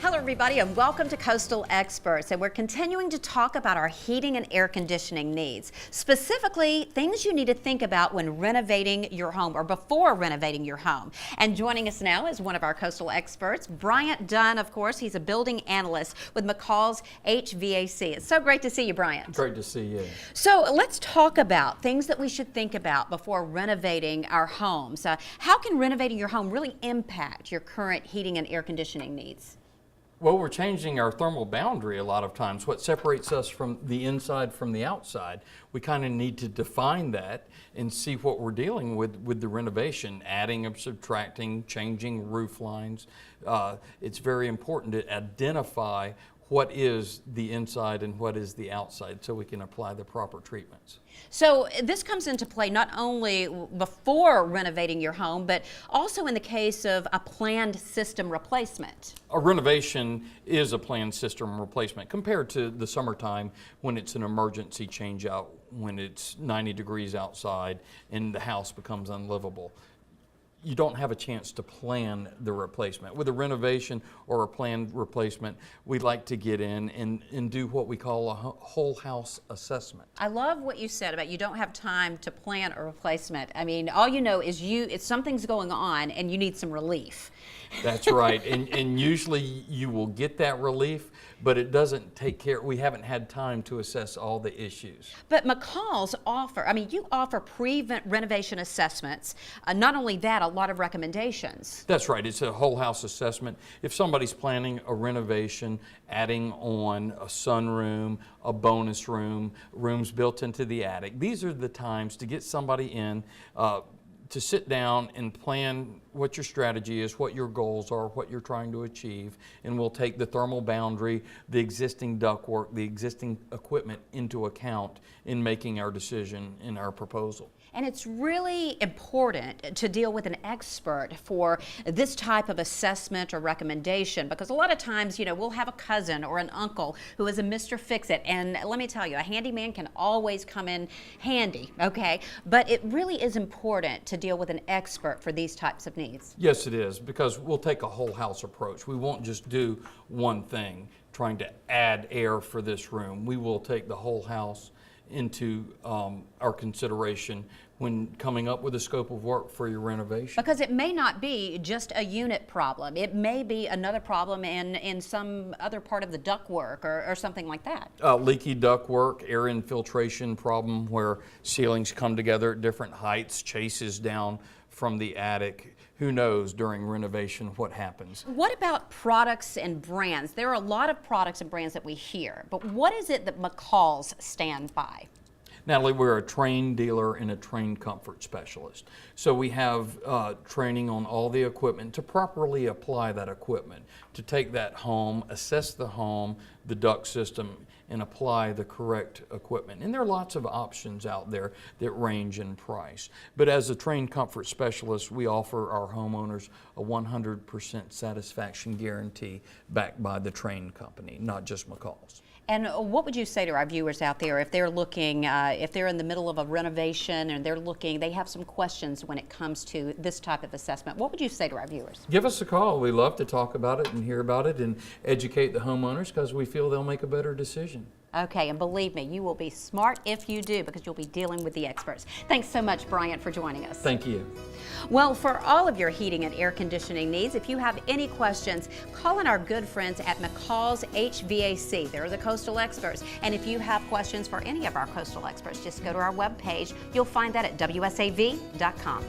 Hello everybody and welcome to Coastal Experts, and we're continuing to talk about our heating and air conditioning needs. Specifically, things you need to think about when renovating your home or before renovating your home. And joining us now is one of our Coastal Experts, Bryant Dunn, of course. He's a building analyst with McCall's HVAC. It's so great to see you, Bryant. Great to see you. So let's talk about things that we should think about before renovating our homes. How can renovating your home really impact your current heating and air conditioning needs? Well, we're changing our thermal boundary a lot of times. What separates us from the inside from the outside, we kind of need to define that and see what we're dealing with the renovation, adding or subtracting, changing roof lines. It's very important to identify what is the inside and what is the outside so we can apply the proper treatments. So this comes into play not only before renovating your home, but also in the case of a planned system replacement. A renovation is a planned system replacement compared to the summertime when it's an emergency change out, when it's 90 degrees outside and the house becomes unlivable. You don't have a chance to plan the replacement. With a renovation or a planned replacement, we like to get in and do what we call a whole house assessment. I love what you said about you don't have time to plan a replacement. I mean, all you know is it's something's going on and you need some relief. That's right, and usually you will get that relief, but it doesn't take care, we haven't had time to assess all the issues. But McCall's you offer pre-renovation assessments. Not only that, a lot of recommendations. That's right, it's a whole house assessment. If somebody's planning a renovation, adding on a sunroom, a bonus room, rooms built into the attic, these are the times to get somebody in to sit down and plan what your strategy is, what your goals are, what you're trying to achieve, and we'll take the thermal boundary, the existing ductwork, the existing equipment into account in making our decision in our proposal. And it's really important to deal with an expert for this type of assessment or recommendation, because a lot of times, we'll have a cousin or an uncle who is a Mr. Fix-It, and let me tell you, a handyman can always come in handy, okay? But it really is important to deal with an expert for these types of needs. Yes, it is, because we'll take a whole house approach. We won't just do one thing, trying to add air for this room. We will take the whole house into our consideration when coming up with a scope of work for your renovation. Because it may not be just a unit problem. It may be another problem in some other part of the ductwork or something like that. Leaky ductwork, air infiltration problem where ceilings come together at different heights, chases down from the attic. Who knows during renovation what happens? What about products and brands? There are a lot of products and brands that we hear, but what is it that McCall's stand by? Natalie, we're a trained dealer and a trained comfort specialist. So we have training on all the equipment to properly apply that equipment, to take that home, assess the home, the duct system, and apply the correct equipment. And there are lots of options out there that range in price. But as a trained comfort specialist, we offer our homeowners a 100% satisfaction guarantee backed by the trained company, not just McCall's. And what would you say to our viewers out there if they're looking, if they're in the middle of a renovation and they have some questions when it comes to this type of assessment? What would you say to our viewers? Give us a call. We love to talk about it and hear about it and educate the homeowners because we feel they'll make a better decision. Okay, and believe me, you will be smart if you do because you'll be dealing with the experts. Thanks so much, Bryant, for joining us. Thank you. Well, for all of your heating and air conditioning needs, if you have any questions, call in our good friends at McCall's HVAC. They're the Coastal Experts. And if you have questions for any of our Coastal Experts, just go to our webpage. You'll find that at wsav.com.